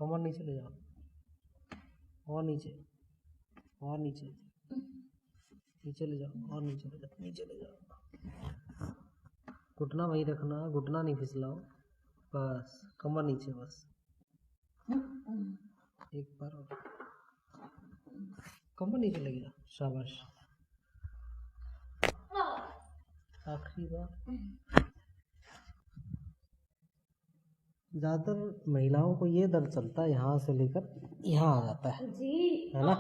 कमर नीचे ले जाओ, और नीचे, और नीचे, नीचे ले जाओ, और नीचे ले जाओ, नीचे ले जाओ। घुटना वहीं रखना, घुटना नहीं फिसलाओ, बस कमर नीचे, बस एक बार और, कमर नीचे ले गया, शाबाश। आखिरी बार। ज़्यादातर महिलाओं को ये दर्द चलता है, यहाँ से लेकर यहाँ आ जाता है ना।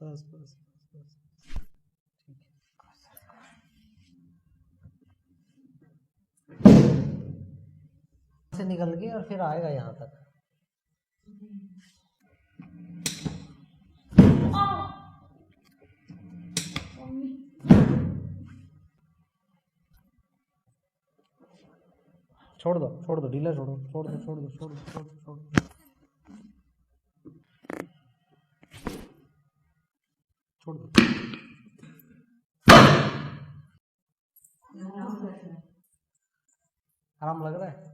बस बस बस, से निकल के और फिर आएगा यहाँ तक। छोड़ दो, ढीला छोड़ो, छोड़ दो, छोड़ दो, छोड़ दो, छोड़ दो, छोड़ दो, छोड़ दो। आराम लग रहा है?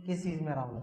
किस चीज में आराम लग रहा है?